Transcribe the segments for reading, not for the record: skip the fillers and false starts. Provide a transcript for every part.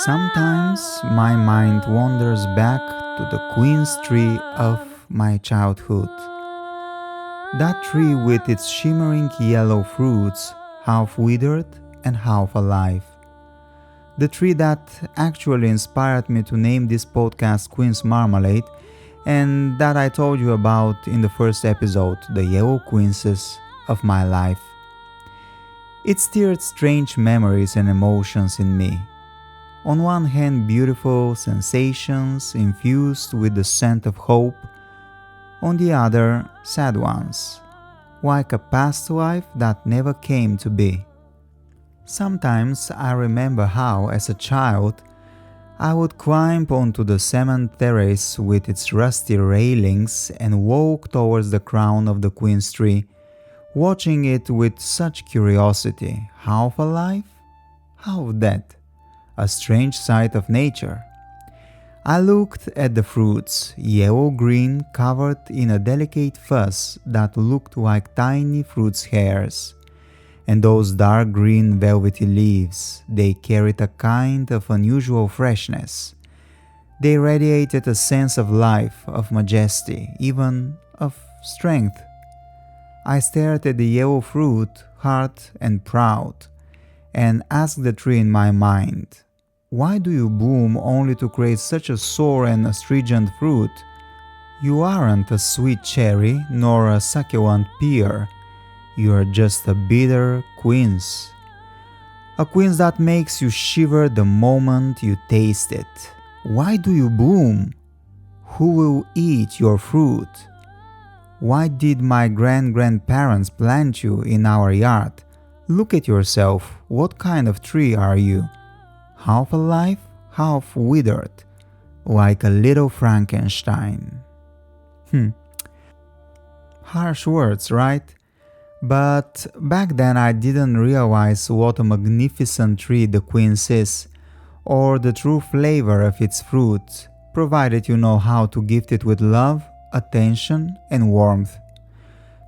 Sometimes my mind wanders back to the queen's tree of my childhood. That tree with its shimmering yellow fruits, half withered and half alive. The tree that actually inspired me to name this podcast Quince Marmalade, and that I told you about in the first episode, the yellow quinces of my life. It stirred strange memories and emotions in me. On one hand, beautiful sensations infused with the scent of hope, on the other, sad ones, like a past life that never came to be. Sometimes I remember how, as a child, I would climb onto the cement terrace with its rusty railings and walk towards the crown of the queen's tree, watching it with such curiosity, half alive, half dead, a strange sight of nature. I looked at the fruits, yellow-green, covered in a delicate fuzz that looked like tiny fruit's hairs. And those dark green velvety leaves, they carried a kind of unusual freshness. They radiated a sense of life, of majesty, even of strength. I stared at the yellow fruit, hard and proud, and asked the tree in my mind, "Why do you bloom only to create such a sour and astringent fruit? You aren't a sweet cherry nor a succulent pear. You are just a bitter quince. A quince that makes you shiver the moment you taste it. Why do you bloom? Who will eat your fruit? Why did my grandparents plant you in our yard? Look at yourself. What kind of tree are you? Half alive, half withered, like a little Frankenstein." Harsh words, right? But back then I didn't realize what a magnificent tree the quince is, or the true flavor of its fruit, provided you know how to gift it with love, attention, and warmth.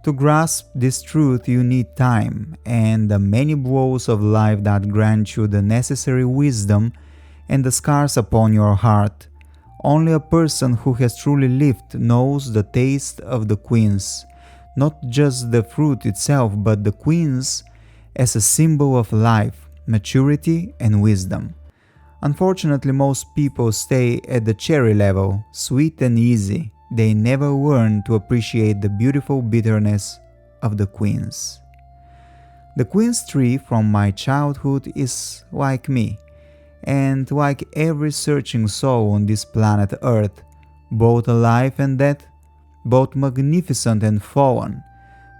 To grasp this truth you need time and the many blows of life that grant you the necessary wisdom and the scars upon your heart. Only a person who has truly lived knows the taste of the quince, not just the fruit itself but the quince as a symbol of life, maturity, and wisdom. Unfortunately, most people stay at the cherry level, sweet and easy. They never learn to appreciate the beautiful bitterness of the quince. The quince tree from my childhood is like me, and like every searching soul on this planet Earth, both alive and dead, both magnificent and fallen,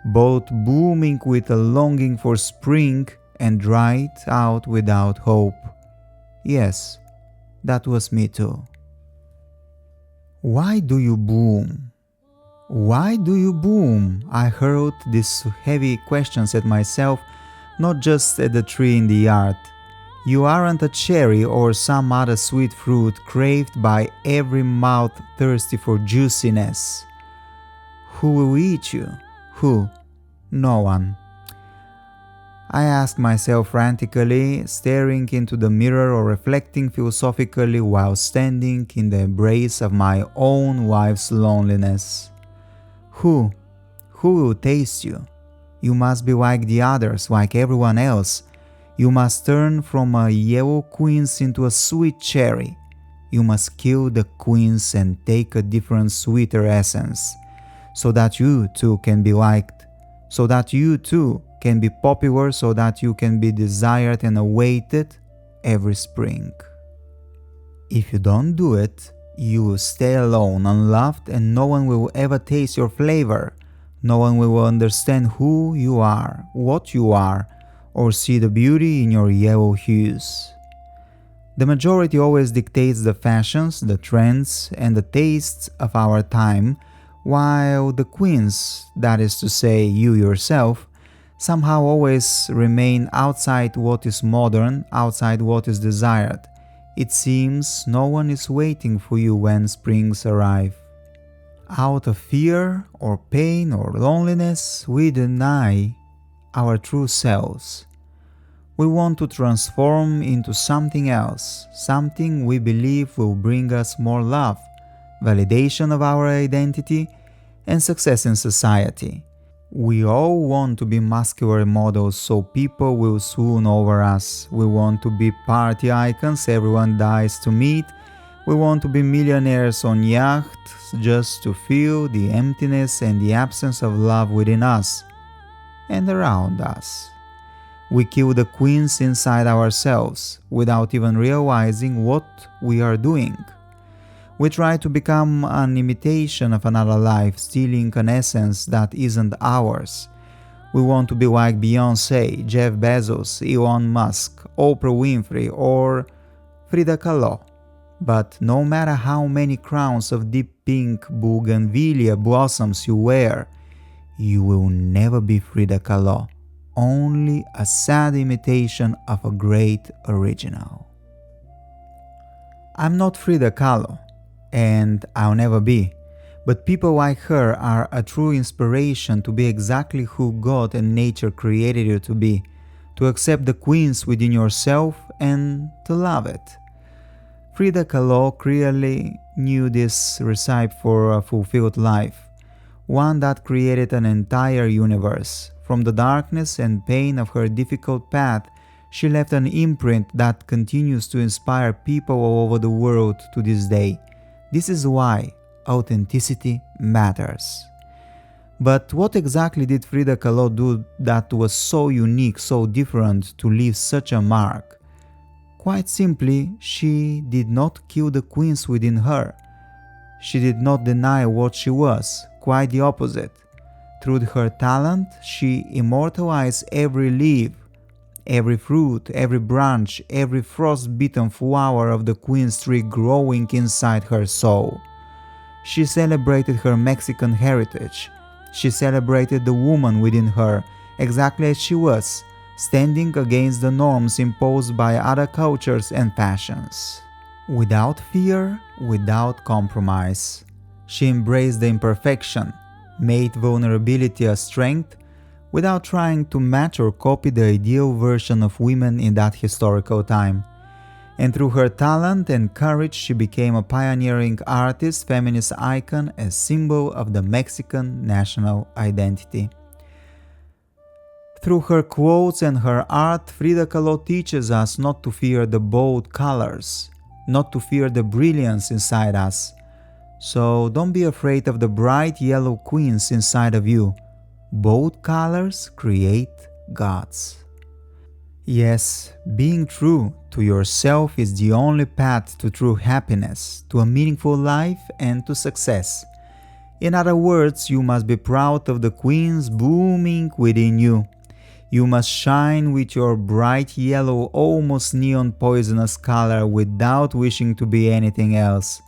both blooming with a longing for spring and dried out without hope. Yes, that was me too. Why do you bloom? Why do you bloom? I hurled these heavy questions at myself, not just at the tree in the yard. You aren't a cherry or some other sweet fruit craved by every mouth thirsty for juiciness. Who will eat you? Who? No one. I asked myself frantically, staring into the mirror or reflecting philosophically while standing in the embrace of my own life's loneliness. Who? Who will taste you? You must be like the others, like everyone else. You must turn from a yellow quince into a sweet cherry. You must kill the quince and take a different sweeter essence, so that you too can be liked, so that you too can be popular, so that you can be desired and awaited every spring. If you don't do it, you will stay alone, unloved, and no one will ever taste your flavor. No one will understand who you are, what you are, or see the beauty in your yellow hues. The majority always dictates the fashions, the trends, and the tastes of our time, while the queens, that is to say you yourself, somehow always remain outside what is modern, outside what is desired. It seems no one is waiting for you when springs arrive. Out of fear or pain or loneliness, we deny our true selves. We want to transform into something else, something we believe will bring us more love, validation of our identity, and success in society. We all want to be muscular models so people will swoon over us. We want to be party icons everyone dies to meet. We want to be millionaires on yachts just to feel the emptiness and the absence of love within us and around us. We kill the queens inside ourselves without even realizing what we are doing. We try to become an imitation of another life, stealing an essence that isn't ours. We want to be like Beyoncé, Jeff Bezos, Elon Musk, Oprah Winfrey, or Frida Kahlo. But no matter how many crowns of deep pink bougainvillea blossoms you wear, you will never be Frida Kahlo, only a sad imitation of a great original. I'm not Frida Kahlo, and I'll never be, but people like her are a true inspiration to be exactly who God and nature created you to be, to accept the queens within yourself and to love it. Frida Kahlo clearly knew this recipe for a fulfilled life, one that created an entire universe. From the darkness and pain of her difficult path, she left an imprint that continues to inspire people all over the world to this day. This is why authenticity matters. But what exactly did Frida Kahlo do that was so unique, so different to leave such a mark? Quite simply, she did not kill the queens within her. She did not deny what she was, quite the opposite. Through her talent, she immortalized every leaf, every fruit, every branch, every frost-bitten flower of the queen's tree growing inside her soul. She celebrated her Mexican heritage. She celebrated the woman within her, exactly as she was, standing against the norms imposed by other cultures and fashions. Without fear, without compromise. She embraced the imperfection, made vulnerability a strength, without trying to match or copy the ideal version of women in that historical time. And through her talent and courage, she became a pioneering artist, feminist icon, a symbol of the Mexican national identity. Through her quotes and her art, Frida Kahlo teaches us not to fear the bold colors, not to fear the brilliance inside us. So don't be afraid of the bright yellow queens inside of you. Bold colors create gods. Yes, being true to yourself is the only path to true happiness, to a meaningful life, and to success. In other words, you must be proud of the queens blooming within you. You must shine with your bright yellow, almost neon poisonous color without wishing to be anything else.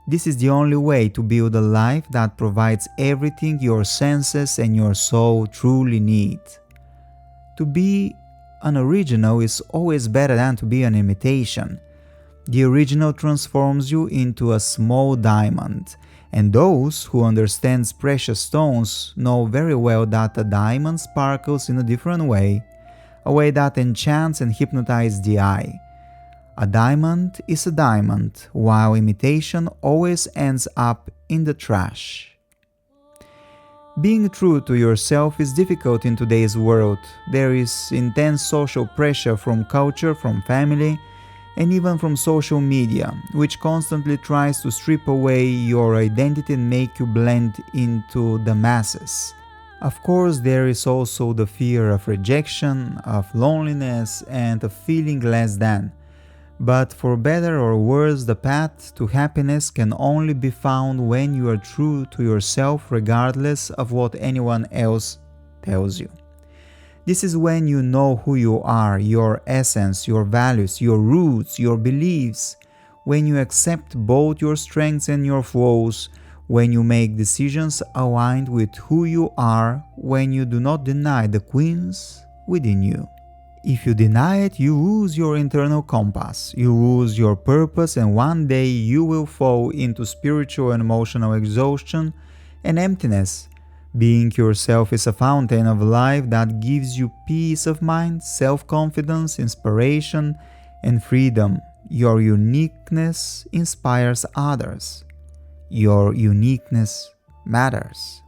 This is the only way to build a life that provides everything your senses and your soul truly need. To be an original is always better than to be an imitation. The original transforms you into a small diamond, and those who understand precious stones know very well that a diamond sparkles in a different way, a way that enchants and hypnotizes the eye. A diamond is a diamond, while imitation always ends up in the trash. Being true to yourself is difficult in today's world. There is intense social pressure from culture, from family, and even from social media, which constantly tries to strip away your identity and make you blend into the masses. Of course, there is also the fear of rejection, of loneliness, and of feeling less than. But for better or worse, the path to happiness can only be found when you are true to yourself regardless of what anyone else tells you. This is when you know who you are, your essence, your values, your roots, your beliefs, when you accept both your strengths and your flaws, when you make decisions aligned with who you are, when you do not deny the queens within you. If you deny it, you lose your internal compass, you lose your purpose, and one day you will fall into spiritual and emotional exhaustion and emptiness Being yourself is a fountain of life that gives you peace of mind, self-confidence, inspiration, and freedom. Your uniqueness inspires others. Your uniqueness matters.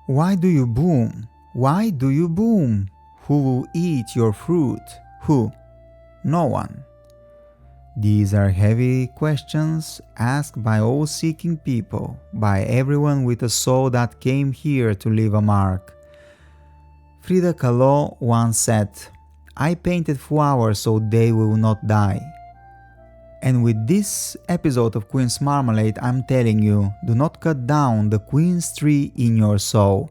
Why do you boom? Why do you boom? Who will eat your fruit? Who? No one. These are heavy questions asked by all seeking people, by everyone with a soul that came here to leave a mark. Frida Kahlo once said, "I painted flowers so they will not die." And with this episode of Quince Marmalade, I'm telling you, do not cut down the Queen's tree in your soul.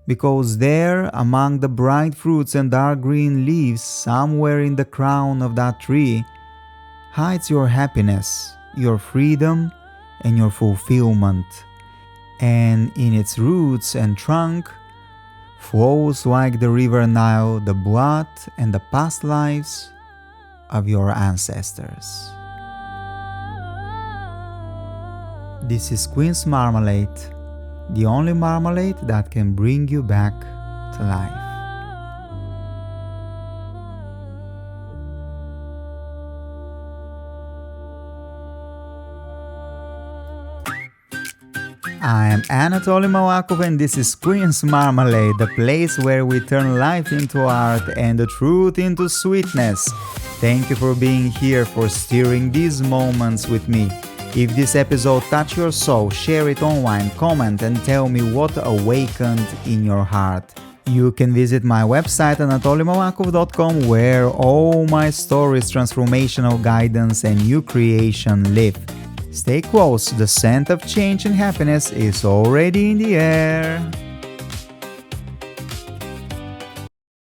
Because there, among the bright fruits and dark green leaves, somewhere in the crown of that tree, hides your happiness, your freedom, and your fulfillment. And in its roots and trunk flows like the river Nile the blood and the past lives of your ancestors. This is Quince Marmalade, the only marmalade that can bring you back to life. I am Anatoly Malakov and this is Quince Marmalade, the place where we turn life into art and the truth into sweetness. Thank you for being here, for steering these moments with me. If this episode touched your soul, share it online, comment and tell me what awakened in your heart. You can visit my website anatolymalakov.com where all my stories, transformational guidance and new creation live. Stay close, the scent of change and happiness is already in the air.